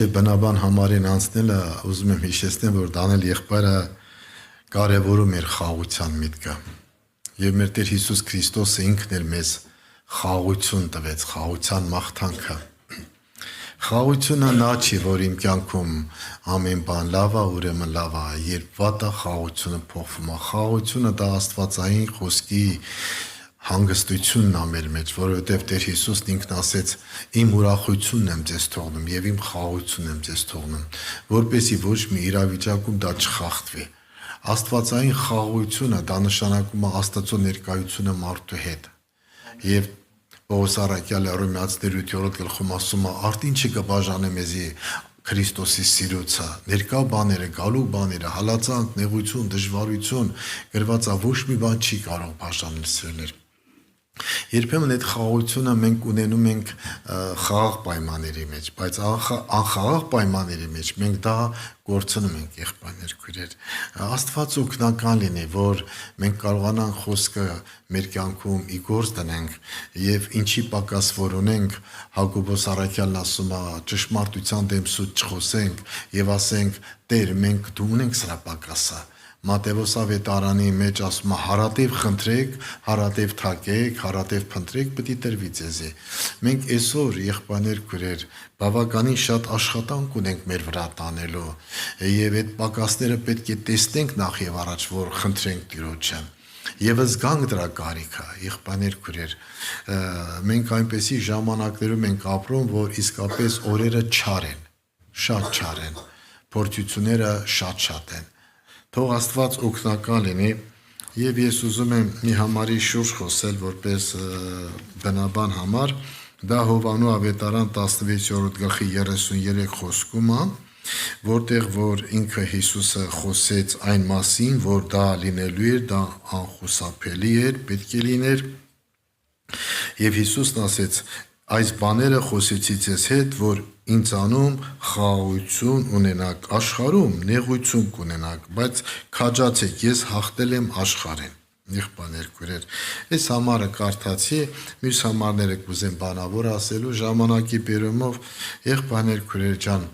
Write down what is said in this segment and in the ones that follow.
Բնաբան համարին անցնելը ուզում եմ հիշեցնեմ, որ Դանիել եղբայրը կարևորում էր խաղաղության միտքը։ Եվ մեր Տեր Հիսուս Քրիստոսը ինքն էր մեզ խաղաղություն տվեց, խաղաղության մաղթանքը։ Խաղաղությունը նա չի, որ իմ կյանքում ամեն բան լավ է, ուրեմն լավ է, երբ վատ է, խաղաղությունը փոխվում է։ Խաղաղությունը դա աստվածային խոսքի հանգստությունն է մեր մեջ, որովհետև Տեր Հիսուսն ինքն ասեց. իմ ուրախությունն եմ ձեզ թողնում եւ իմ խաղաղությունն եմ ձեզ թողնում, որպեսզի ոչ մի իրավիճակում դա չխախտվի։ Աստվածային խաղաղությունը դա նշանակում է Աստծո ներկայությունը մարդու հետ։ Եվ Պողոս առաքյալը Հռոմեացիներ 8-րդ գլխում ասում է. «Արդ ինչը կբաժանե մեզի Քրիստոսի սիրոցը, ներկա բաները, գալու բաները, հալածանք, նեղություն, դժվարություն, գրված է, ոչ մի բան չի կարող բաժանել սիրելիներ»։ Երբեմն այդ խաղաղությունը մենք ունենում ենք խաղաղ պայմանների մեջ, բայց անխաղաղ պայմանների մեջ մենք դա կորցնում ենք, եղբայրներ, քույրեր։ Աստված օգնական լինի, որ մենք կարողանանք խոսքը մեր կյանքում ի գործ դնենք եւ ինչի պակաս որ ունենք, Հակոբոս առաքյալն ասում է, ճշմարտության դեմ սուտ չխոսենք եւ ասենք. Տեր, մենք դու ունենք սրա պակասը։ Մատթեոս ավետարանի մեջ ասում է. հարատև խնդրեք, հարատև թակեք, հարատև փնտրեք, պիտի տրվի ձեզի։ Մենք այսօր, եղբայրներ, քույրեր, բավականին շատ աշխատանք ունենք մեր վրա տանելու եւ այդ պակասները պետք է տեսնենք նախ եւ առաջ, որ խնդրենք Տիրոջը։ Եվ զգանք դրա կարիքը, եղբայրներ, քույրեր, մենք այնպեսի ժամանակներում ենք ապրում, որ իսկապես օրերը չար են, շատ չար են, փորձությունները շատ են։ Թող Աստված օգնական լինի եւ ես ուզում եմ մի համարի շուրջ խոսել որպես բնաբան համար, դա Հովանու ավետարան 16-րդ գլխի 33 խոսքում է, որտեղ որ ինքը Հիսուսը խոսեց այն մասին, որ դա լինելու էր, դա անխուսափելի էր, պետք է լիներ, եւ Հիսուսն ասեց. այս բաները խոսեցի ձեզ հետ, որ ինձանում խաղաղություն ունենաք, աշխարհում նեղություն կունենաք, բայց քաջացեք, ես հաղթել եմ աշխարհին։ Եղբայրներ, քույրեր, այս համարը կարդացի, մյուս համարները կուզեմ բանավոր ասելու ժամանակի բերումով, եղբայրներ, քույրեր ջան,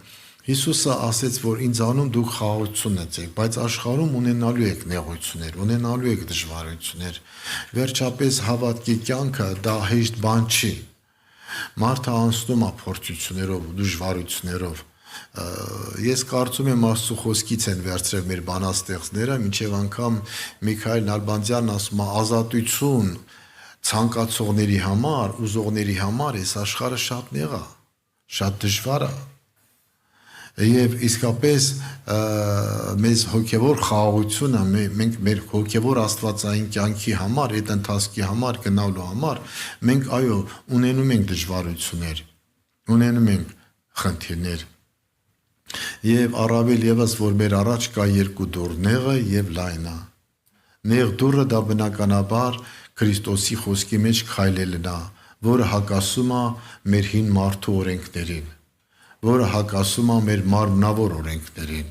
Հիսուսը ասեց, որ ինձանում դուք խաղաղություն ունեցեք, բայց աշխարհում ունենալու եք նեղություններ, ունենալու եք դժվարություններ։ Վերջապես հավատքի կյանքը դա հեշտ բան չի։ Մարդը անցնում է փորձություններով, դժվարություններով։ Ես կարծում եմ Աստծո խոսքից են վերցրել մեր բանաստեղծները, մինչև անգամ Միքայել Նալբանդյանն ասում է ազատություն ցանկացողների համար, ուզողների համար այս աշխարհը շատ նեղ է, շատ դժվար է։ Եվ իսկապես մեզ հոգևոր խաղաղությունը մենք մեր հոգևոր աստվածային կյանքի համար, այդ ընթացքի համար, գնալու համար մենք այո ունենում ենք դժվարություններ, ունենում ենք խնդիրներ։ Եվ առավել եւս որ մեր առաջ կա երկու դուռ՝ նեղը եւ լայնը։ Նեղ դուռը դա բնականաբար Քրիստոսի խոսքի մեջ քայլելն է, որը հակասում է մեր հին մարդու օրենքներին, որը հակասում է մեր մարմնավոր օրենքներին,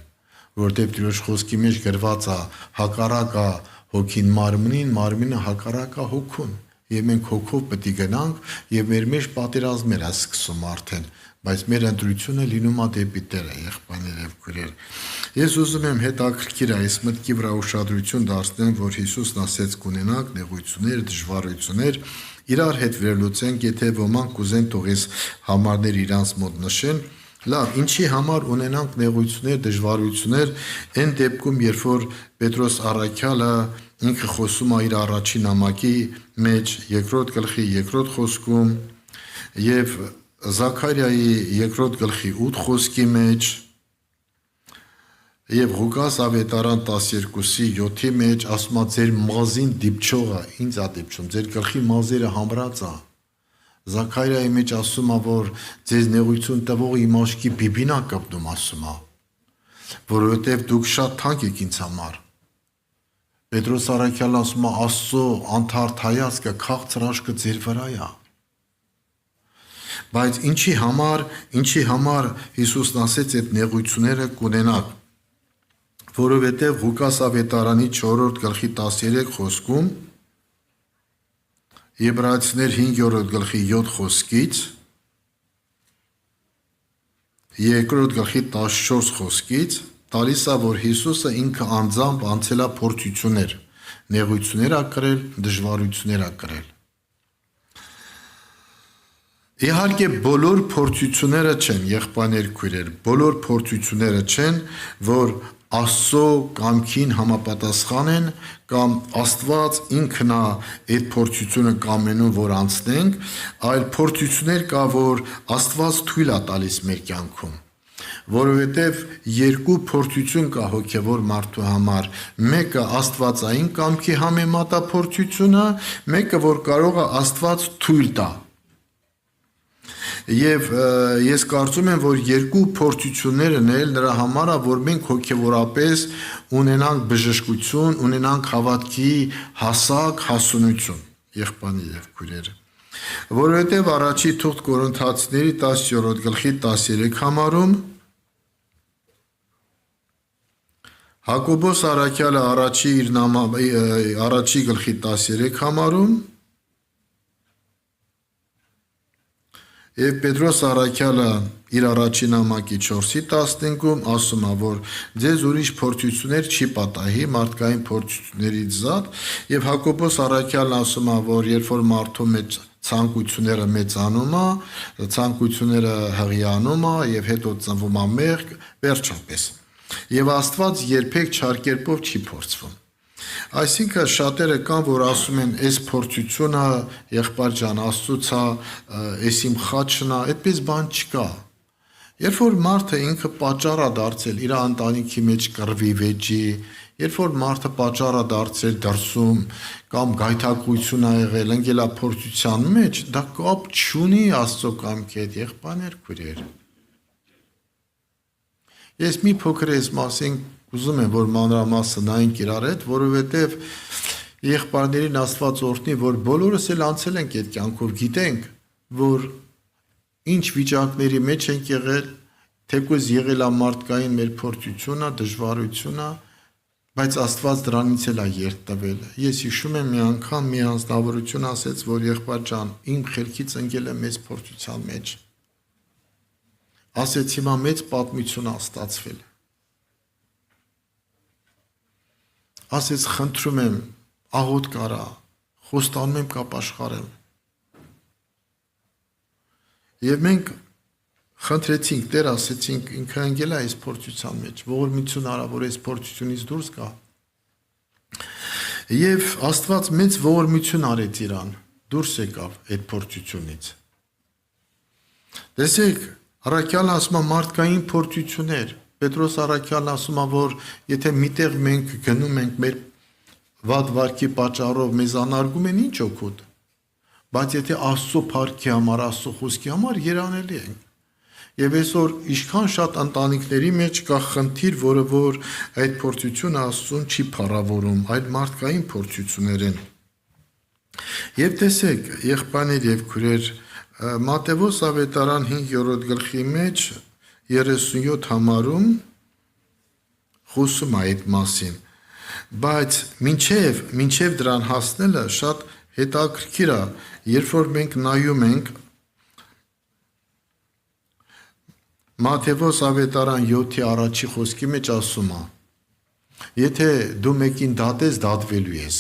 որտեղ Տիրոջ խոսքի մեջ գրված է հակառակ է հոգին մարմնին, մարմինը հակառակ է հոգուն, եւ մենք հոգով պետք է գնանք եւ մեր մեջ պատերազմներ է սկսում արդեն, բայց մեր ընտրությունը լինում է դեպի Տերը, եղբայրներ եւ քույրեր։ Ես ուզում եմ հետաքրքիր այս մտքի վրա ուշադրություն դարձնեմ, որ Հիսուսն ասեց կունենանք նեղություններ, դժվարություններ, իրար հետ վերլուծենք, եթե ոմանք կուզեն թող այս համարներ իրանց մոտ նշեն։ Լավ, ինչի համար ունենանք նեղություններ, դժվարություններ, այն դեպքում, երբ որ Պետրոս առաքյալը ինքը խոսում է իր առաջին նամակի մեջ, 2-րդ գլխի 2-րդ խոսքում եւ Զաքարիայի 2-րդ գլխի 8 խոսքի մեջ եւ Ղուկաս ավետարան 12-ի 7-ի մեջ ասում է ձեր մազին դիպչողը ինձ է դիպչում, ձեր գլխի մազերը համրած է։ Զաքարիայի մեջ ասում է, որ ձեզ նեղություն տվող իմ աշկի բիբին է կպնում, ասում է, որովհետև դուք շատ թանկ եք ինձ համար։ Պետրոս առաքյալն ասում է Աստծո անթարթ հայացքը, քաղցր աշկը ձեր վրա է։ Բայց ինչի համար Հիսուսն ասեց այդ նեղությունները կունենաք, որովհետև Ղուկաս ավետարանի 4-րդ գլխի 13 խոսքում Եբրայեցիներ 5-րդ գլխի 7 խոսքից երկրորդ գլխի 14 խոսքից տալիս է, որ Հիսուսը ինքը անձամբ անցել է փորձություններ, նեղություններ ա կրել, դժվարություններ ա կրել։ Իհարկե բոլոր փորձությունները չեն, եղբայրներ քույրեր, բոլոր փորձությունները չեն, որ Աստծո կամքին համապատասխան են կամ Աստված ինքն է այդ փորձությունը կամենում, որ անցնենք, այլ փորձություններ կա, որ Աստված թույլ է տալիս մեր կյանքում, որովհետև երկու փորձություն կա հոգևոր մարդու համար, մեկը Աստվածային կամքի համեմատ է փորձությունը, մեկը որ կարող է Աստված թույլ տա։ Եվ ես կարծում եմ, որ երկու փորձություններն էլ նրա համար է, որ մենք հոգևորապես ունենանք բժշկություն, ունենանք հավատքի հասակ, հասունություն, եղբայրներ եւ քույրեր։ Որովհետև առաջի թուղթ Կորինթացիների 10-րդ գլխի 13 համարում Հակոբոս առաքյալը առաջի գլխի 13 համարում Եվ Պետրոս առաքյալը իր առաջին նամակի 4-ի 15-ում ասում է, որ ձեզ ուրիշ փորձություններ չի պատահի մարդկային փորձություններից զատ, եւ Հակոբոս առաքյալն ասում է, որ երբ որ մարդու մեջ ցանկությունները մեծանում է, ցանկությունները հղիանում է եւ հետո ծնվում է մեղք, վերջապես։ Եւ Աստված երբեք չարկերպով չի փորձվում։ Այսինքն շատերը կան, որ ասում են, այս փորձությունը եղբայր ջան Աստծուց է, այս իմ խաչն է, այդպես բան չկա։ Երբ որ մարդը ինքը պատճառ է դարձել իր ընտանիքի մեջ կռվի վեճի, երբ որ մարդը պատճառ է դարձել դրսում կամ գայթակղություն է եղել, ընկել է փորձության մեջ, դա կապ չունի Աստծո կամքի հետ, եղբայրներ քույրեր։ Ես մի փոքր այս մասին ուզում եմ, որ մանրամասը նայենք իրար հետ, որովհետև եղբայրներին Աստված օրհնի, որ բոլորս էլ անցել ենք այդ կյանքով, գիտենք, որ ինչ վիճակների մեջ ենք եղել, թեկուզ եղել է մարդկային մեր փորձությունը, դժվարությունը, բայց Աստված դրանից էլ է երթ տվել։ Ես հիշում եմ մի անգամ մի անձնավորություն ասեց, որ եղբայր ջան, իմ խելքից ընկել է մեծ փորձության մեջ։ Ասեց հիմա մեծ պատմություն է ստացվել։ Ասեց խնդրում եմ, աղոտ կարա, խոստանում եմ կապաշխարեմ։ Եվ մենք խնդրեցինք, Տեր ասեցինք, ինքը ընկել է այս փորձության մեջ, ողորմություն արա, որ այս փորձությունից դուրս գա։ Եվ Աստված մեծ ողորմություն արեց իրան, դուրս եկավ այդ փորձությունից։ Տեսեք, առաքյալն ասում է մարդկային փորձություններ։ Պետրոս առաքյալն ասում է, որ եթե միտեղ մենք գնում ենք մեր վատ վարքի պատճառով մեզ անարգում են ինչ օգուտ, բայց եթե Աստծո փառքի համար, Աստծո խոսքի համար երանելի ենք։ Եվ այսօր ինչքան շատ ընտանիքների մեջ կա խնդիր, որը որ այդ փորձությունը Աստծուն չի փառավորում, այլ մարդկային փորձություններ են։ Եվ տեսեք, եղբայրներ եւ քույրեր, Մատթեոս ավետարան 5-րդ գլխի մեջ 37 համարում խոսում է այդ մասին, բայց մինչև դրան հասնելը շատ հետաքրքիր է, երբ որ մենք նայում ենք Մատթեոս ավետարան 7-ի առաջի խոսքի մեջ ասում է. Եթե դու մեկին դատես, դատվելու ես։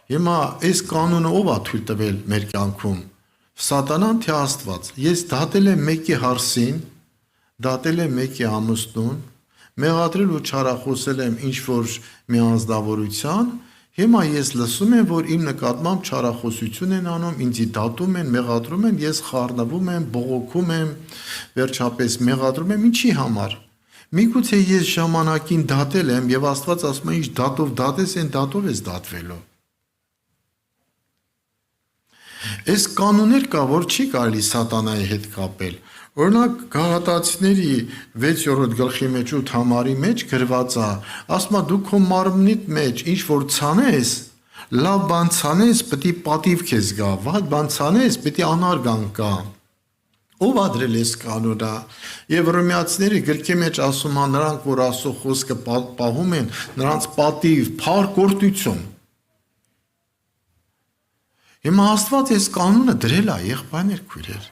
Հիմա այս կանոնը ով է թույլ տվել մեր կյանքում։ Սատանան թե Աստված։ Ես դատել եմ մեկի հարսին, դատել եմ մեկի ամուսնուն, մեղադրել ու չարախոսել եմ ինչ-որ մի անձնավորության, հիմա ես լսում եմ, որ իմ նկատմամբ չարախոսություն են անում, ինձի դատում են, մեղադրում են, ես խառնվում եմ, բողոքում եմ, վերջապես մեղադրում եմ, ինչի համար։ Միգուցե ես ժամանակին դատել եմ եւ Աստված ասում է, ինչ դատով դատես, այն դատով ես դատվելու։ Այս կանոններ կա, որ չի կարելի սատանայի հետ կապել։ Օրինակ Գաղատացիների 6-րդ գլխի մեջ 8 համարի մեջ գրված է, ասում է դու քո մարմնիդ մեջ ինչ որ ցանես, լավ բան ցանես, պետք է պատիվ քեզ գա, վատ բան ցանես, պետք է անարգանք գա։ Ով ադրել էս կանոնը։ Եվ Հռոմեացիների գրքի մեջ ասում է նրանք, որ Աստծո խոսքը պահում են, նրանց պատիվ, փառքորտություն։ Հիմա Աստված այս կանոնը դրել է, եղբայրներ քույրեր։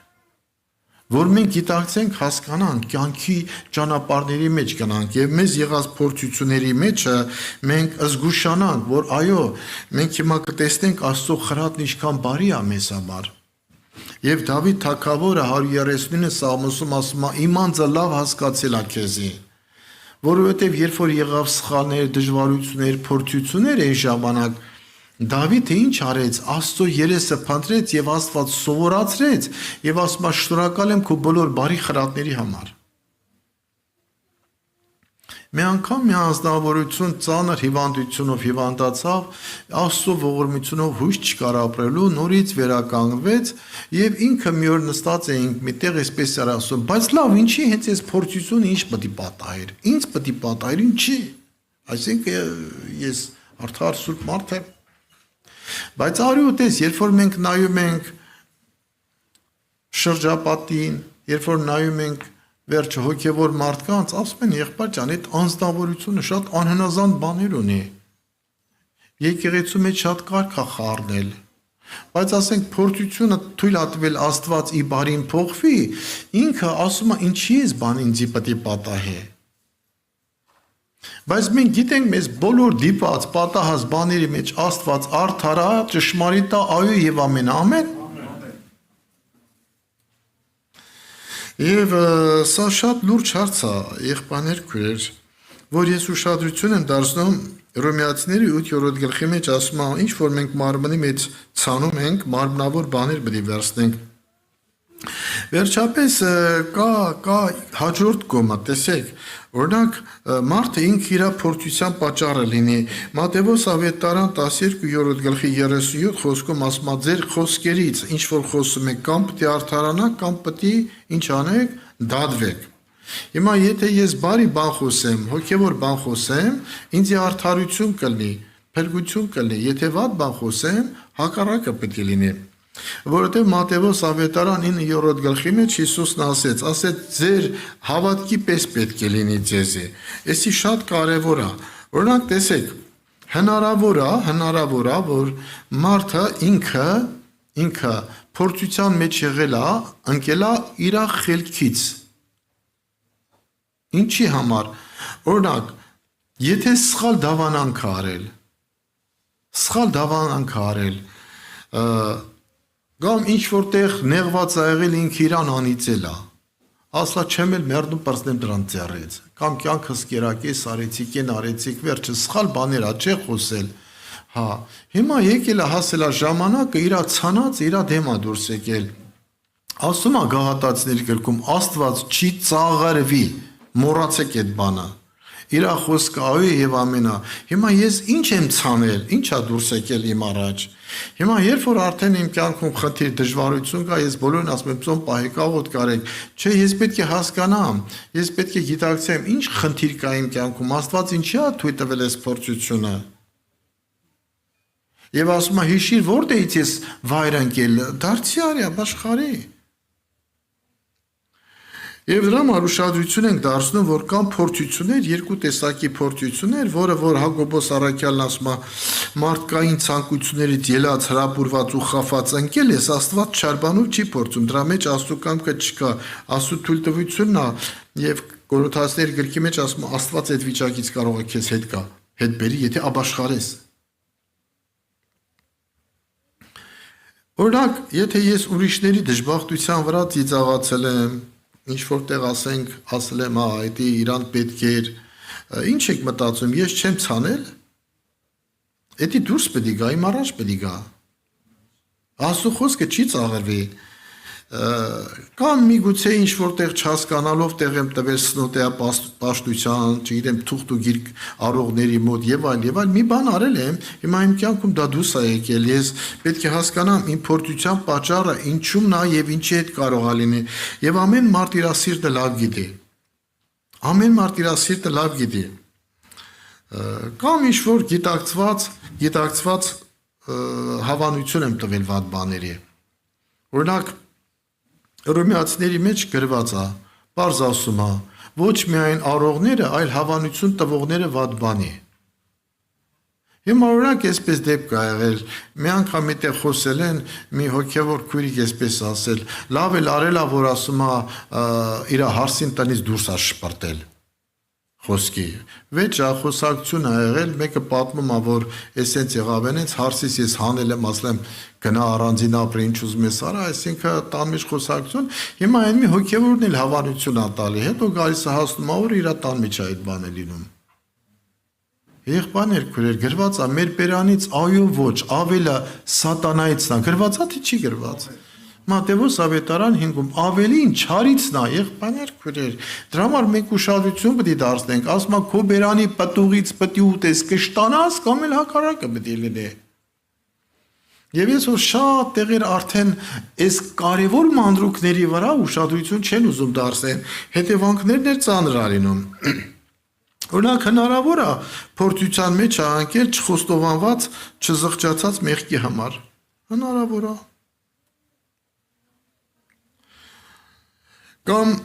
որ մենք գիտակցենք, հասկանանք, կյանքի ճանապարհների մեջ գնանք եւ մեզ եղած փորձությունների մեջ մենք զգուշանանք, որ այո, մենք հիմա կտեսնենք Աստծո խրատն ինչքան բարի է մեզ համար։ Եվ Դավիթ թագավորը 139 Սաղմոսում ասում է. «Իմ անձը լավ հասկացել է քեզի», որովհետեւ երբ որ եղավ սխալներ, դժվարություններ, փորձություններ այն ժամանակ Դավիթը ինչ արեց, Աստծո երեսը փնտրեց եւ Աստված սովորացրեց եւ ասում է շնորհակալ եմ քո բոլոր բարի խրատների համար։ Մի անգամ մի անձնավորություն ծանր հիվանդությունով հիվանդացավ, Աստծո ողորմությունով հույս չկար ապրելու, նորից վերականգնվեց եւ ինքը մի օր նստած էինք միտեղ այսպես էր ասում, բայց լավ, ինչի հենց այս փորձությունը ինչ պետք է պատահեր։ Ինչ պետք է պատահեր, ինչի։ Այսինքն ես արդար սուրբ մարդ եմ։ Բայց արի ու տես, երբ որ մենք նայում ենք շրջապատին, երբ որ նայում ենք վերջը հոգևոր մարդկանց, ասում են եղբայր ջան, այդ անձնավորությունը շատ անհնազանդ բաներ ունի։ Եկեղեցու մեջ շատ կարգ է խառնել։ Բայց ասենք փորձությունը թույլ է տվել Աստված ի բարին փոխվի, ինքը ասում է ինչի էս բան ինձի պետք է պատահի։ Բայց մենք գիտենք մեզ բոլոր դիպած պատահած բաների մեջ Աստված արդար է, ճշմարիտ է, այո եւ ամեն, ամեն։ Եվ սա շատ լուրջ հարց է, եղբայրներ քույրեր, որ ես ուշադրություն եմ դարձնում Հռոմեացիների 8-րդ գլխի մեջ ասում է, ինչ որ մենք մարմնի մեջ ցանում ենք, մարմնավոր բաներ պետք է վերցնենք։ Վերջապես կա հաջորդ կողմը, տեսեք, օրինակ մարդը ինքը իր փորձության պատճառը լինի։ Մատթեոս ավետարան 12-րդ գլխի 37 խոսքում ասում է ձեր խոսքերից ինչ որ խոսում եք կամ պետք է արդարանաք կամ պետք է ինչ անեք, դատվեք։ Հիմա եթե ես բարի բան խոսեմ, հոգևոր բան խոսեմ, ինձ արդարություն կլինի, փրկություն կլինի, եթե վատ բան խոսեմ, հակառակը պետք է լինի։ Որովհետև Մատթեոս ավետարան 9-րդ գլխի մեջ Հիսուսն ասեց ձեր հավատքի պես պետք է լինի ձեզի։ Էսի շատ կարևոր է։ Օրինակ տեսեք, հնարավոր է, որ մարդը ինքը փորձության մեջ եղել է, ընկել է իր խելքից։ Ինչի համար։ Օրինակ, եթե սխալ դավանանք արել, կամ ինչ որտեղ նեղված ա եղել ինքը իրան անիծել է։ Ասլա չեմ էլ մերդում պրծնեմ դրան ձեռից։ Կամ կյանքս կերակես արեցիք, են արեցիք, վերջը սխալ բաներ ա չէ խոսել։ Հա, հիմա եկել է հասել է ժամանակը իր ցանած իր դեմա դուրս եկել։ Ասում է Գաղատացիների գրքում Աստված չի ծաղրվի, մոռացեք այդ բանը։ Իր խոսքը այո եւ ամենա։ Հիմա ես ինչ եմ ցանել, ինչա դուրս եկել իմ առաջ։ Հիմա երբ որ արդեն իմ կյանքում խնդիր դժվարություն կա, ես բոլորին ասում եմ ծոմ պահեք, աղոտ կարեք։ Չէ, ես պետք է հասկանամ, ես պետք է գիտակցեմ, ինչ խնդիր կա իմ կյանքում, Աստված ինչի է թույլ տվել այս փորձությունը։ Եվ ասում է հիշիր որտեղից ես վայր ընկել, դարձի արյա, աշխարհի։ Եվ դրա համար ուշադրություն ենք դարձնում, որ կան փորձություններ, երկու տեսակի փորձություններ, որ Հակոբոս Առաքյալն ասում է, մարդկային ցանկություններից ելած հրապուրված ու խաֆած ընկել ես, Աստված չարբանով չի փորձում, դրա մեջ Աստծո կամքը չկա, Աստծո թույլտվությունն է, եւ Կորինթացիների գրքի մեջ ասում է, Աստված այդ վիճակից կարող է քեզ հետ բերի, եթե ապաշխարես։ Օրինակ, եթե ես ուրիշների դժբախտության վրա ծիծաղացել եմ, ինչ որտեղ ասել եմ, այդի իրան պետք էր, ինչ եք մտածում, ես չեմ ցանել, էդի դուրս պետք է գա, իմ առաջ պետք է գա, Աստծո խոսքը չի ծաղրվի, կամ միգուցե ինչ որտեղ չհասկանալով տեղ եմ տվել սնոտեապաշտության, չգիտեմ, թուղթ ու գիրք առողների մոտ եւ այլ, մի բան արել եմ, հիմա իմ կյանքում դա դուրս է եկել, ես պետք է հասկանամ իմ փորձության պատճառը ինչումն է եւ ինչի հետ կարող է լինի, եւ ամեն մարդ իր սիրտը լավ գիտի։ Ամեն մարդ իր սիրտը լավ գիտի։ Կամ ինչ որ գիտակցված հավանություն եմ տվել վատ բաների։ Օրինակ Հռոմեացիների մեջ գրված է, պարզ ասում է, ոչ միայն առողները, այլ հավանություն տվողները վատ բանի։ Հիմա օրինակ այսպես դեպք ա եղել, մի անգամ միտեղ խոսել են, մի հոգևոր քույրիկ այսպես ասել, լավ էլ արել ա, որ ասում ա իր հարսին տնից դուրս ա շպրտել խոսքի։ Վեճ խոսակցություն ա եղել, մեկը պատմում ա, որ էսենց եղավ են, հարսից ես հանել եմ, ասել եմ գնա առանձին ապրի, ինչ ուզում ես արա, այսինքն տան մեջ խոսակցություն, հիմա այն մի հոգևորն էլ հավանություն ա տալի, հետո գալիս է հասնում ա, որ իր տան մեջ այդ բանը լինում։ Եղբայրներ քույրեր, գրված է մեր բերանից այո ոչ, ավելը սատանայիցն է, գրված է թե չի գրված։ Մատթեոս ավետարան 5-ում ավելին չարիցն է, եղբայրներ քույրեր։ Դրա համար մենք ուշադրություն պետք է դարձնենք, ասում է քո բերանի պտուղից պետք է ուտես կշտանաս կամ էլ հակառակը պետք է լինի։ Եվ ես որ շատ տեղեր արդեն այս կարևոր մանրուքների վրա ուշադրություն չեն ուզում դարձնել, հետևանքներն էլ ծանր ա լինում։ Օրինակ հնարավոր է փորձության մեջ անկել չխոստովանված, չզղջացած մեղքի համար։ Հնարավոր է։ Կամ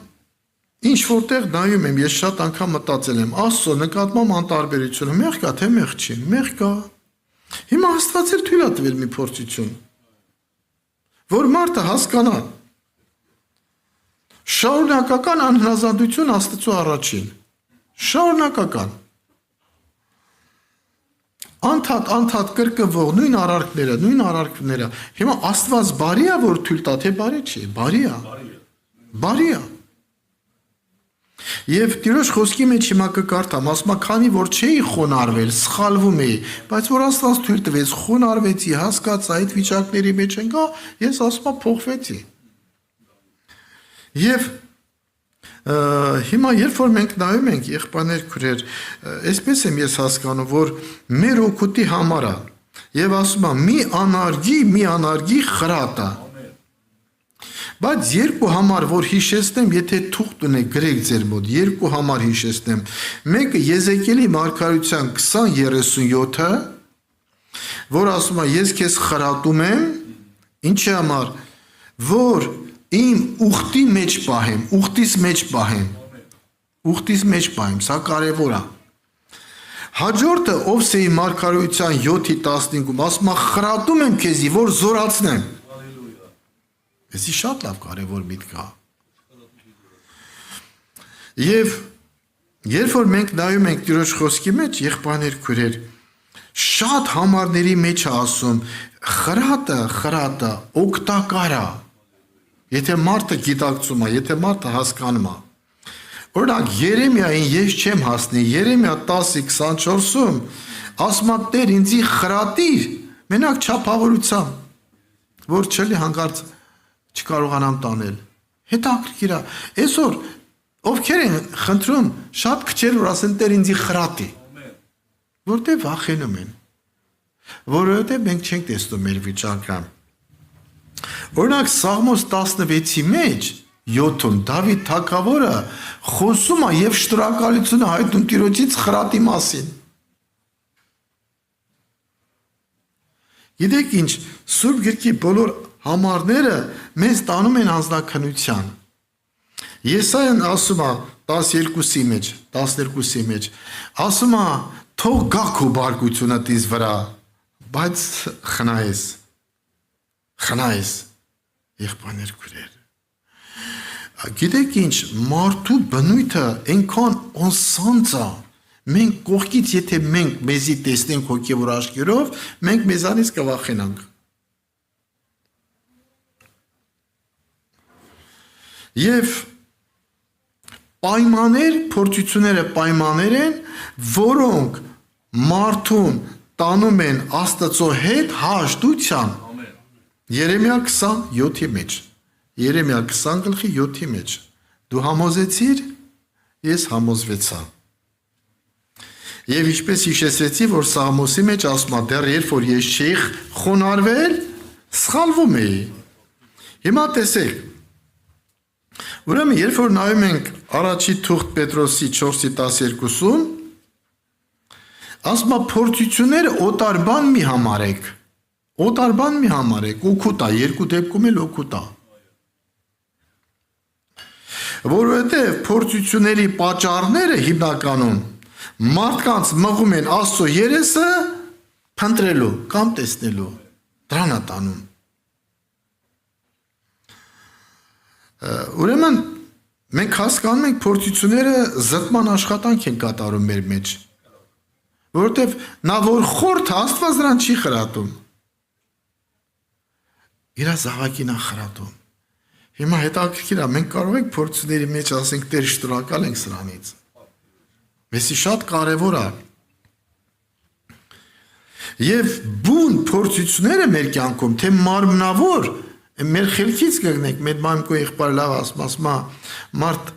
ինչ որտեղ նայում եմ, ես շատ անգամ մտածել եմ, Աստծո նկատմամբ անտարբերությունը մեղք է թե մեղք չի, մեղք է։ Հիմա Աստված էլ թույլ է տվել մի փորձություն, որ մարդը հասկանա շարունակական անհնազանդություն Աստծո առաջին։ Շարունակական անդադ կրկնվող նույն արարքները հիմա Աստված բարի է որ թույլ տա թե բարի չի, բարի է։ Եվ Տիրոջ խոսքի մեջ հիմա կկարդամ, ասում է քանի որ չէի խոնարհվել, սխալվում էի, բայց որ Աստված թույլ տվեց, խոնարհվեցի, հասկացա այդ վիճակների մեջ ընկա, ես ասում եմ փոխվեցի։ Եվ հիմա երբ որ մենք նայում ենք եղբայրներ քույրեր, այսպես եմ ես հասկանում, որ մեր օգուտի համար է, եւ ասում է մի անարգի խրատ է։ Բայց երկու համար որ հիշեցնեմ, եթե թուղթ ունեք գրեք ձեր մոտ, երկու համար հիշեցնեմ։ Մեկը Եզեկիելի մարգարության 20:37-ը, որ ասում է ես քեզ խրատում եմ, ինչի համար, որ իմ ուխտի մեջ պահեմ, ուխտիս մեջ պահեմ, սա կարևոր է։ Հաջորդը Օվսեի մարգարության 7:15-ում ասում է խրատում եմ քեզի, որ զորացնեմ։ Էսի շատ լավ կարևոր միտք է։ Եվ երբ որ մենք նայում ենք Տիրոջ խոսքի մեջ, եղբայրներ քույրեր, շատ համարների մեջ է ասում խրատը օգտակար է։ Եթե մարդը գիտակցում է, եթե մարդը հասկանում է։ Օրինակ Երեմիային ես չեմ հասնի, Երեմիա 10:24-ում ասում է Տեր ինձի խրատիր, մենակ չափավորությամբ, որ չլի հանկարծ չկարողանամ տանել։ Հետաքրքիր է։ Այսօր ովքեր են խնդրում շատ քչեր որ ասեն Տեր ինձի խրատի։ Որտե՞ղ վախենում են։ Որովհետև մենք չենք տեսնում մեր վիճակը։ Օրինակ Սաղմոս 16-ի մեջ 7-ում Դավիթ թագավորը խոսում է եւ շնորհակալություն հայտնում Տիրոջից խրատի մասին։ Գիտեք ինչ, Սուրբ Գրքի բոլոր համարները մեզ տանում են անձնաքննության։ Եսայան ասում է 12-ի մեջ, ասում է թող գա քո բարկությունը տիզ վրա, բայց խնայես, եղբայրներ քույրեր։ Գիտեք ինչ, մարդու բնույթը այնքան անսանձ է, մենք կողքից եթե մենք մեզի տեսնենք հոգևոր աչքերով, մենք մեզանից կվախենանք։ Եվ փորձությունները պայմաններ են, որոնք մարդուն տանում են Աստծո հետ հաշտության։ Երեմիա 20:7-ի մեջ, Երեմիա 20:7-ի մեջ, դու համոզեցիր, ես համոզվեցա։ Եվ ինչպես հիշեցրեցի, որ Սաղմոսի մեջ ասում է դեռ երբ որ ես չէի խոնարհվել, սխալվում էի։ Հիմա տեսեք, ուրեմն երբ որ նայում ենք առաջի թուղթ Պետրոսի 4:12-ում, ասում է փորձությունները օտարբան մի համարեք, օգուտ է, երկու դեպքում էլ օգուտ է։ Որովհետև փորձությունների պատճառները հիմնականում մարդկանց մղում են Աստծո երեսը փնտրելու կամ տեսնելու դրան է տանում։ Ուրեմն մենք հասկանում ենք փորձությունները զտման աշխատանք են կատարում մեր մեջ, որովհետև նա որ խորթ Աստված նրան չի խրատում։ Իր զավակին է խրատում։ Հիմա հետաքրքիր է, մենք կարող ենք փորձությունների մեջ ասենք Տեր շնորհակալ ենք սրանից։ Մեսի շատ կարևոր է։ Եվ բուն փորձությունները մեր կյանքում, թե մարմնավոր, մեր խելքից կգնենք, մեր մամկո եղբայրը լավ ասում է, մարդ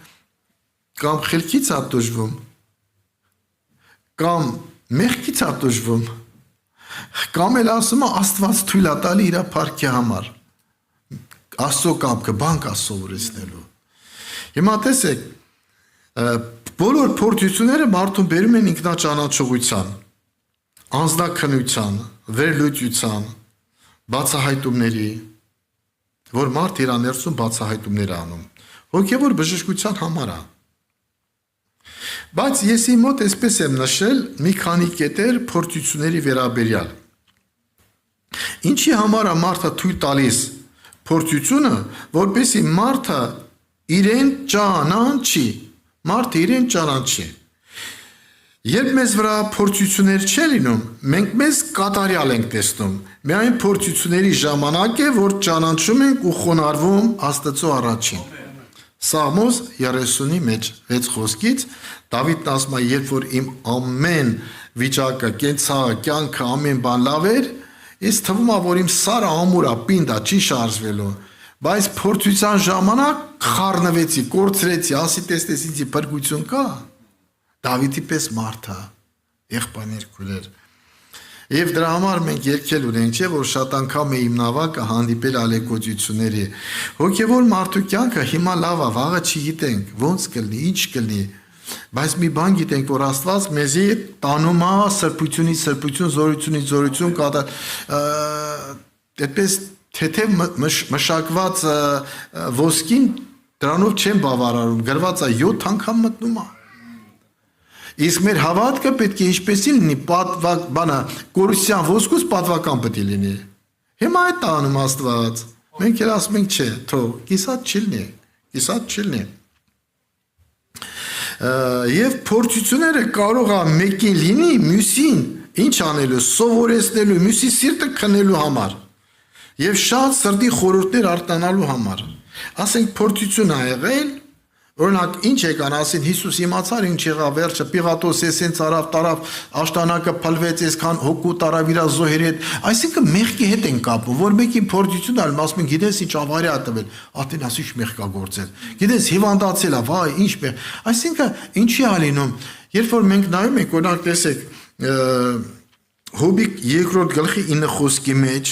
կամ խելքից է դժվում, կամ մեղքից է դժվում, կամ էլ ասում է Աստված թույլ է տալի իր փառքի համար։ Աստծո կամքը բանկ է սովորեցնելու։ Հիմա տեսեք, բոլոր փորձությունները մարդուն բերում են ինքնաճանաչողության, անձնաքննության, վերլուծության, բացահայտումների, որ մարդ իր ներսում բացահայտումներ անում, հոգևոր բժշկության համար է։ Բայց ես իմ մոտ այսպես եմ նշել մի քանի կետեր փորձությունների վերաբերյալ։ Ինչի համար է մարդը թույլ տալիս փորձությունը, որպեսզի մարդը իրեն ճանաչի, մարդը իրեն ճանաչի։ Երբ մեզ վրա փորձություններ չէ լինում, մենք մեզ կատարյալ ենք տեսնում։ Միայն փորձությունների ժամանակ է, որ ճանաչում ենք ու խոնարհվում Աստծո առաջին։ Սաղմոս 30-ի մեջ 6 խոսքից Դավիթն ասում է, երբ որ իմ ամեն վիճակը, կենցաղը, կյանքը ամեն բան լավ էր, ես թվում է, որ իմ սարը ամուր է, պինդ է, չի շարժվելու, բայց փորձության ժամանակ խառնվեցի, կորցրեցի, ասի տեսնես ինձի փրկություն կա։ Դավիթի պես մարդ է, եղբայրներ քույրեր։ Եվ դրա համար մենք երգել ունենք, չէ, որ շատ անգամ է իմ նավակը հանդիպել ալեկոծությունների։ Հոգևոր մարդու կյանքը հիմա լավ է, վաղը չգիտենք, ոնց կլինի, ինչ կլինի, բայց մի բան գիտենք, որ Աստված մեզի տանում է սրբությունից սրբություն, զորությունից զորություն, այդպես թեթև մշակված ոսկին դրանով չեն բավարարում, գրված է 7 անգամ մտնում է։ Իսկ մեր հավատքը պետք է ինչպես լինի, բանը կորուսյան ոսկուց պատվական պետք է լինի։ Հիմա այդ տանում Աստված։ Մենք էլ ասում ենք չէ, թող կիսատ չի լինի, կիսատ չի լինի։ Եվ փորձությունները կարող է մեկին լինի, մյուսին ինչ անելու, սովորեցնելու, մյուսի սիրտը քննելու համար։ Եվ շատ սրտի խորհուրդներ արտանալու համար։ Ասենք փորձություն ա եղել, օրինակ ինչ եկան ասին Հիսուս իմացար ինչ եղավ վերջը Պիղատոս էսենց արավ տարավ աշտանակը փլվեց այսքան հոգու տարավ իր զոհերի հետ, այսինքն մեղքի հետ են կապում, որ մեկին փորձություն ալ ասում են գիտես ինչ ավարի ա տվել, ատեն ասի ինչ մեղք կա գործել, գիտես հիվանդացել ա, վայ ինչ մեղ, այսինքն ինչի ա լինում, երբ որ մենք նայում ենք օրինակ տեսեք Հոբի 2-րդ գլխի 9 խոսքի մեջ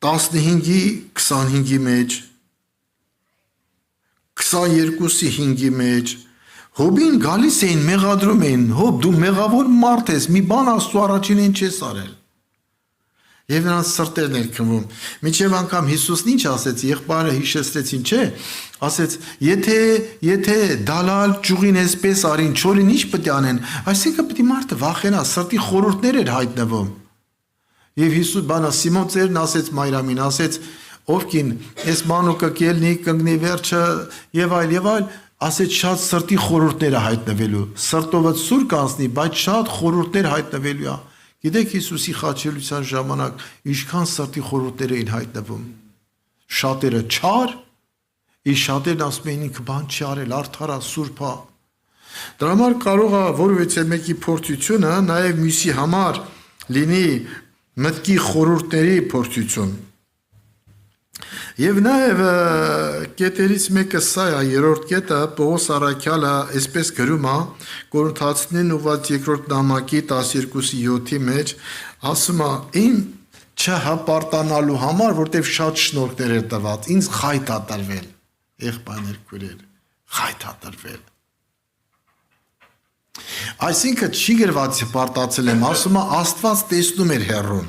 15-ի 25-ի մեջ 22-ի 5-ի մեջ Հոբին գալիս էին մեղադրում էին Հոբ դու մեղավոր մարդ ես մի բան Աստծո առաջին են չես արել եւ նրանց սրտերն էր քնվում մինչեւ անգամ Հիսուսն ինչ ասեց եղբայրը հիշեցրեցին չէ ասեց եթե դալալ ճուղին էսպես արին չորին ինչ պետք է անեն այսինքն պետք է մարդը վախենա սրտի խորհուրդներ էր հայտնվում եւ Հիսուս բանա Սիմոն ծերն ասեց Մայրամին ասեց Ովքին այս մանուկը կելնի կանգնի վերջը եւ այլ ասեց շատ սրտի խորհուրդներ է հայտնվելու սրտովը սուր կանցնի բայց շատ խորհուրդներ հայտնվելու է գիտեք Հիսուսի խաչելության ժամանակ ինչքան սրտի խորհուրդներ էին հայտնվում շատերը չար իսկ շատերն ասում էին ինքը բան չի արել արդար է սուրբ է դրա համար կարող է որևէ մեկի փորձությունը նաեւ մյուսի համար լինի մտքի խորհուրդների փորձություն Եվ նաև կետերից մեկը սա է, երրորդ կետը Պողոս առաքյալը այսպես գրում է Կորինթացիներին ուղղված երկրորդ նամակի 12:7-ի մեջ ասում է ին չհպարտանալու համար, որտեղ շատ շնորհներ է տված, ինձ խայտ է տրվել, եղբայրներ քույրեր, խայտ է տրվել։ Այսինքն չի գրված հպարտացել եմ, ասում է Աստված տեսնում էր հեռուն։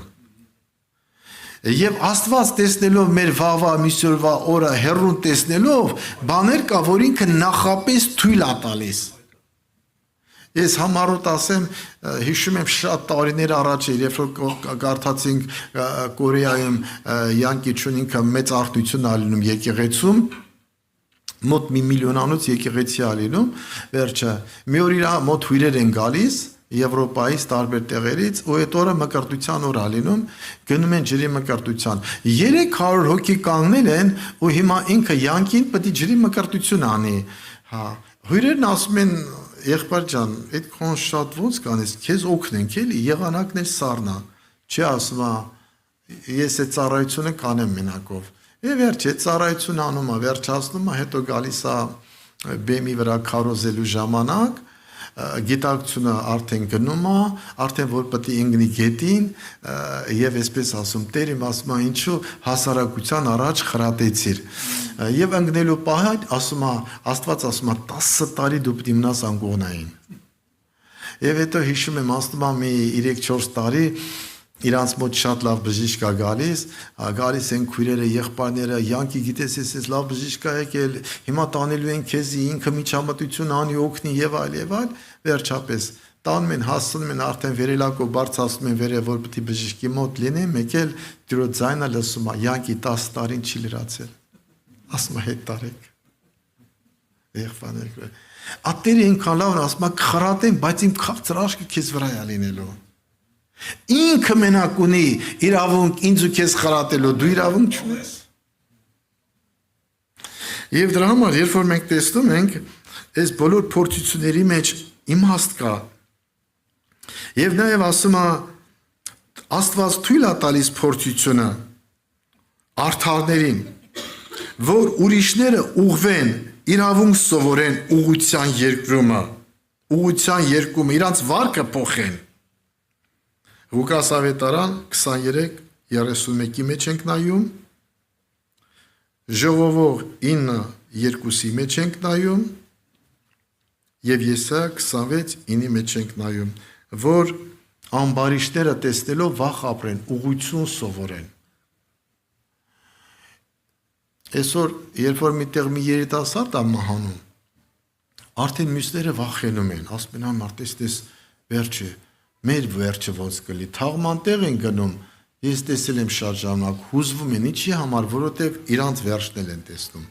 Եվ Աստված տեսնելով մեր վաղվա միսյորվա օրը հեռուն տեսնելով բաներ կա որ ինքը նախապես թույլ է տալիս Ես համառոտ ասեմ, հիշում եմ շատ տարիներ առաջ, երբ որ կարդացինք Կորեայում Յանկի Չունինքը մեծ արտություն ալինում եկեղեցում, մոտ 1 միլիոնանոց եկեղեցի ալինում, վերջը, մի օր իր մոտ հյուրեր են գալիս, Եվրոպայից տարբեր տեղերից, ու այդ օրը մկրտության օր ալինում, գնում են ջրի մկրտության։ 300 հոգի կանգնել են, ու հիմա ինքը Յանկին պետք է ջրի մկրտություն անի։ Հա, հյուրերն ասում են, եղբայր ջան, այդքան շատ ոնց կանես, քեզ օգնենք էլի, եղանակն էլ սառնա։ Չի ասում, ես այդ ծառայությունը կանեմ մենակով։ Եվ վերջ, այդ ծառայությունը անում է, վերջացնում է, հետո գալիս է բեմի վրա քարոզելու ժամանակ, գիտակցությունը արդեն գնում է, արդեն որ պետք է ընկնի գետին, եւ այսպես ասում, Տեր իմ ասում է, ինչու հասարակության առաջ խրատեցիր։ Եվ ընկնելու պահը ասում է, Աստված ասում է, 10 տարի դու պետք է մնաս անկողնային։ Եվ հետո հիշում եմ, ասում է մի 3-4 տարի իրանց մոտ շատ լավ բժիշկ է գալիս են քույրերը, եղբայրները, Յանկի գիտես ես լավ բժիշկ է եկել, հիմա տանելու են քեզի, ինքը միջամտություն անի, օգնի եւ այլ, վերջապես տանում են, հասնում են արդեն վերելակով բարձրացնում են վերև, որ պետք է բժիշկի մոտ լինեն, մեկ էլ դրո ձայնը լսում է, Յանկի 10 տարին չի լրացել, ասում է հետ տարեք, եղբայրները, ատերը ինքան լավ ասում է կխրատեն, բայց իմ քաղցր աշկը քեզ վրա է լինելու։ Ինքը մենակ ունի իրավունք ինձ ու քեզ խրատելու, դու իրավունք չունես։ Եվ դրա համար, երբ որ մենք տեսնում ենք, այս բոլոր փորձությունների մեջ իմաստ կա։ Եվ նաև ասում է, Աստված թույլ է տալիս փորձությունը արդարներին, որ ուրիշները ուղղվեն, իրավունք սովորեն ուղղության երկումը, իրանց վարկը փոխեն։ Ղուկաս ավետարան 23:31-ի մեջ ենք նայում, Ժողովող 9:2-ի մեջ ենք նայում, եւ Եսայա 26:9-ի մեջ ենք նայում, որ ամբարիշտները տեսնելով վախ ապրեն, ուղղություն սովորեն։ Այսօր, երբ որ միտեղ մի երիտասարդ է մահանում, արդեն մյուսները վախենում են, ասում են ամարտես վերջը մեր վերջը ոնց կլի, թաղման տեղ են գնում, ես տեսել եմ շատ ժամանակ, հուզվում են, ինչի համար, որովհետև իրանց վերջն են տեսնում։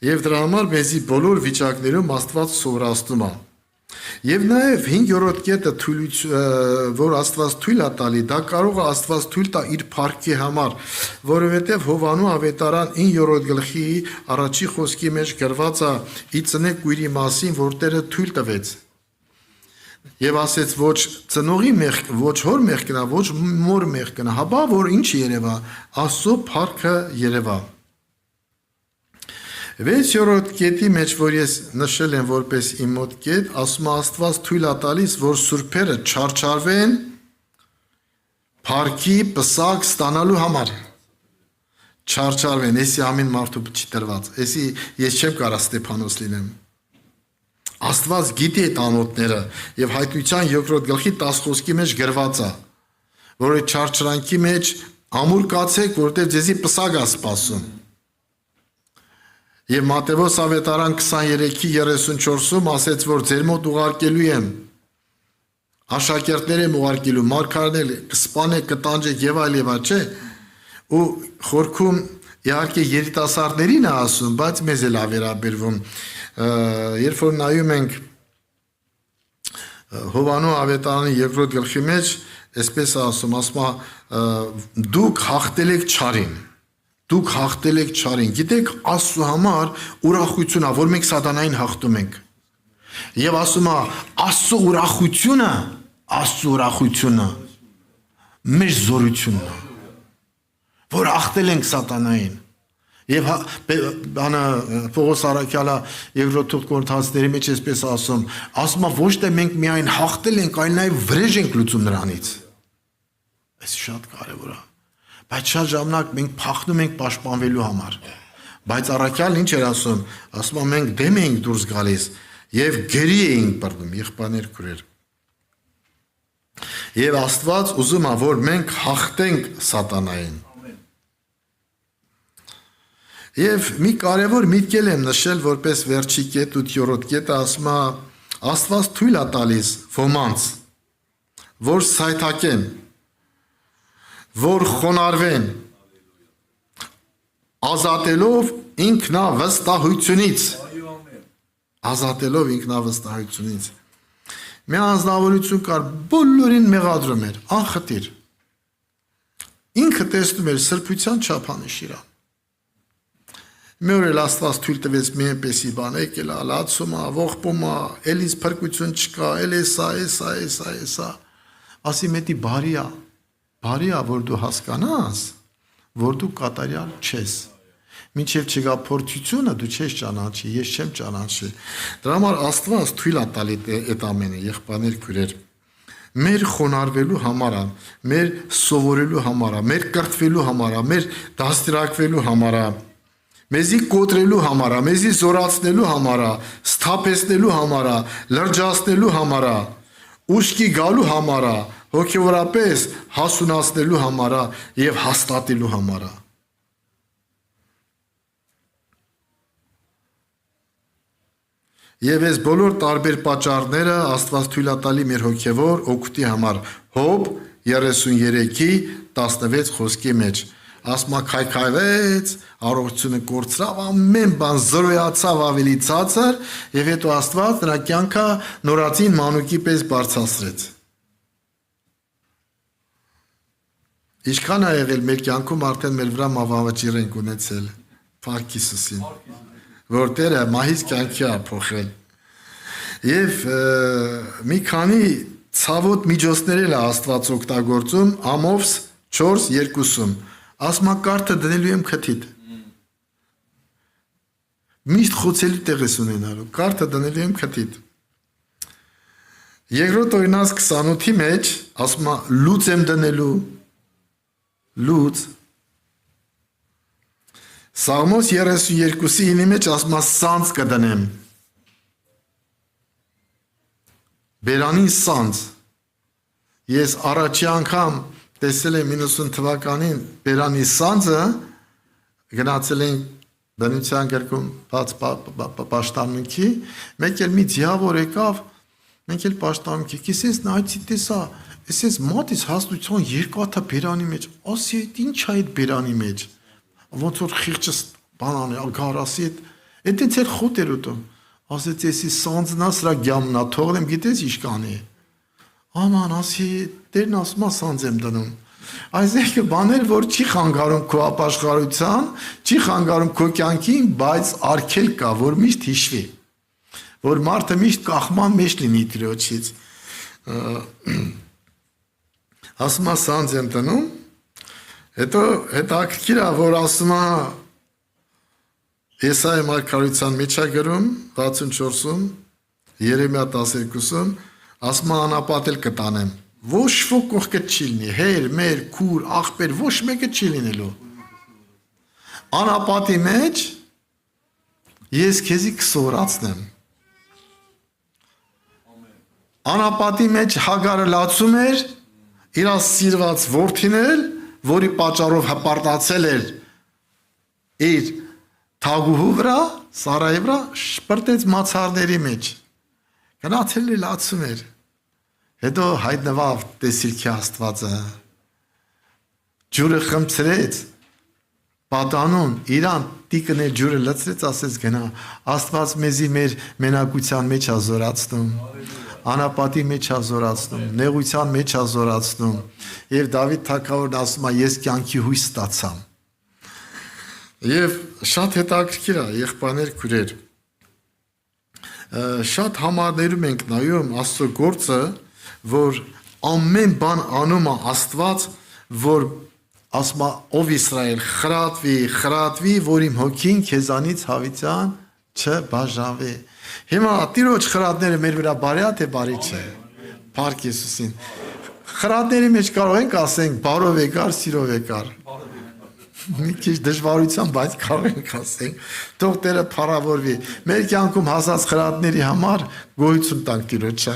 Եվ դրա համար մեզի բոլոր վիճակներում Աստված սովորացնում է։ Եվ նաև 5-րդ կետը, որ Աստված թույլ է տալի, դա կարող է Աստված թույլ տա իր փառքի համար, որովհետև Հովանու ավետարան 9-րդ գլխի 1-րդ խոսքի մեջ գրված է ի ծնե կույրի մասին, որ Տերը թույլ տվեց։ Եվ ասեց ոչ ծնողի մեղք, ոչ հոր մեղքն է, ոչ մոր մեղքն է, հաբա որ ինչ երևա, Աստծո փառքը երևա։ 6-րդ կետի մեջ, որ ես նշել եմ որպես իմ մոտ կետ, ասում Աստված թույլ է տալիս, որ սուրբերը չարչարվեն փառքի պսակ ստանալու համար։ Չարչարվեն, էսի ամեն մարդու չի տրված, էսի ես չեմ կարա Ստեփանոս լինեմ։ Աստված գիտի այդ անոթները եւ հայտնության 2-րդ գլխի 10 խոսքի մեջ գրված է, որ այդ չարչարանքի մեջ ամուր կացեք, որտեղ ձեզի պսակ է սպասում։ Եվ Մատթեոս ավետարան 23:34-ում ասեց, որ ձեր մոտ ուղարկելու եմ աշակերտներ եմ ուղարկելու, մարգարեներ, կսպանեք, կտանջեք եւ այլ, չէ։ Ու խորքում իհարկե երիտասարդներին է ասում, բայց մեզ էլ է վերաբերվում։ Երբ որ նայում ենք Հովանու ավետարանի 2-րդ գլխի մեջ, այսպես է ասում, դուք հաղթել եք չարին, դուք հաղթել եք չարին, գիտեք Աստծո համար ուրախություն է, որ մենք սատանային հաղթում ենք։ Եվ ասում է, Աստծո ուրախությունը մեր զորությունն է, որ հաղթել ենք սատանային։ Եվ Պողոս Արաքյալը 2-րդ Կորինթացիների մեջ այսպես ասում է ոչ թե մենք միայն հաղթել ենք, այլ նաև վրեժ ենք լուծում նրանից։ Այս շատ կարևոր է։ Բայց շատ ժամանակ մենք փախնում ենք պաշտպանվելու համար։ Բայց Արաքյալն ինչ էր ասում, ասում է մենք դեմ էինք դուրս գալիս եւ գերի էինք բռնում, եղբայրներ քուրեր։ Եվ Աստված ուզում է, որ մենք հաղթենք սատանային։ Եվ մի կարևոր միտքել եմ նշել որպես վերջի կետ 8-րդ կետը ասում է Աստված թույլ է տալիս ոմանց որ սայթակեն որ խոնարհվեն ազատելով ինքնավստահությունից մի անձնավորություն կար բոլորին մեղադրում էր անխտիր ինքը տեսնում էր սրբության չափանիշ իրան մի օր էլ Աստված թույլ տվեց մի այնպեսի բան եկել է լացում է ողբում է էլ ինձ փրկություն չկա էլ էսա ասի մետի բարի է որ դու հասկանաս որ դու կատարյալ չես մինչև չգա փորձությունը դու չես ճանաչի ես չեմ ճանաչի դրա համար Աստված թույլ է տալի այդ ամենը եղբայրներ քույրեր մեր խոնարհվելու համար մեր սովորելու համար մեր կրթվելու համար մեր դաստիարակվելու համար մեզի կոտրելու համար մեզի զորացնելու համար սթափեցնելու համար լրջացնելու համար ուշքի գալու համար հոգևորապես հասունացնելու համար եւ հաստատելու համար Եվ այս բոլոր տարբեր պատճառները Աստված թույլ է տալի մեր հոգևոր օգուտի համար Հոբ 33-ի 16 խոսքի մեջ ասма քայքայվեց առողջությունը կորցրավ ամեն բան զրոյացավ ավելի ցածր եւ հետո Աստված նրա կյանքը նորածին մանուկի պես բարձրացրեց Ինչքան է եղել մեր կյանքում արդեն մեր վրա մավավճիռ ենք ունեցել Փառք Հիսուսին որ Տերը մահից կյանքի է փոխել եւ մի քանի ցավոտ միջոցներ էլ է Աստված օգտագործում Ամովս 4:2 ասма կարտը դնելու եմ քթիդ միշտ խոցելու տեղ ես ունենալու կարտը դնելու եմ քթիդ Երկրորդ օրինաց 28-ի մեջ ասма լուծ եմ դնելու լուծ Սաղմոս 32-ի 9-ի մեջ ասում է սանձ կդնեմ Բերանին սանձ Ես առաջի անգամ տեսել եմ 90 թվականին Բերանի սանձը գնացել են բնության գրքում բաց պաշտամունքի մեկ էլ մի ձիավոր եկավ մենք էլ պաշտամունքի կիսես նայեցի տեսա Այսպես մոտից հաստության երկու հատ բերանի մեջ ասի ինչ է այդ բերանի մեջ Ոնց որ խիղճս բանան է գարասի այդ էլ խոտ էր ուտում ասեց էսի սանձնա սրա գյամնա թողնեմ գիտես ինչ կանի աման ասի Տերն ասում է սանձ եմ դնում այսինքն բաներ որ չի խանգարում քո ապաշխարության չի խանգարում քո կյանքին բայց արգել կա որ միշտ հիշվի որ մարդը միշտ կախման մեջ լինի Տիրոջից ասում է սանձ եմ դնում Հետո հետաքրքիր է որ ասում է Եսայի մարգարության մեջ է գրում 64-ում Երեմիա 12-ում ասում է անապատել կտանեմ ոչ ոք կողքը չի լինի հեր մեր քուր աղբեր ոչ մեկը չի լինելու Անապատի մեջ ես քեզի կսորացնեմ Անապատի մեջ Հագարը լացում էր իր սիրված որդին էլ որի պատճառով հպարտացել էր իր թագուհու վրա, Սարայի վրա շպրտեց մացառների մեջ։ Գնացել է լացում էր։ Հետո հայտնվավ տեսիլքի Աստվածը։ Ջուրը խմցրեց, պատանուն, իրան տիկն է ջուրը լցրեց, ասեց գնա, Աստված մեզի մեր մենակության մեջ է զորացնում։ Անապատի մեջ է զորացնում, նեղության մեջ է զորացնում։ Եվ Դավիթ թագավորն ասում է, ես կյանքի հույս ստացամ։ Եվ շատ հետաքրքիր է, եղբայրներ քույրեր։ Շատ համարներում ենք նայում Աստծո գործը, որ ամեն բան անում է Աստված, որ ասում է ով Իսրայել խրատվի, որ իմ հոգին քեզանից հավիտյան չբաժանվի։ Հիմա Տիրոջ խրատները մեր վրա բարի է թե բարի չէ։ Փառք Հիսուսին։ Խրատների մեջ կարող ենք ասենք բարով եկար, սիրով եկար։ Մի քիչ դժվարությամբ, բայց կարող ենք ասենք թող Տերը փառավորվի։ Մեր կյանքում հասած խրատների համար գոհություն տանք Տիրոջը։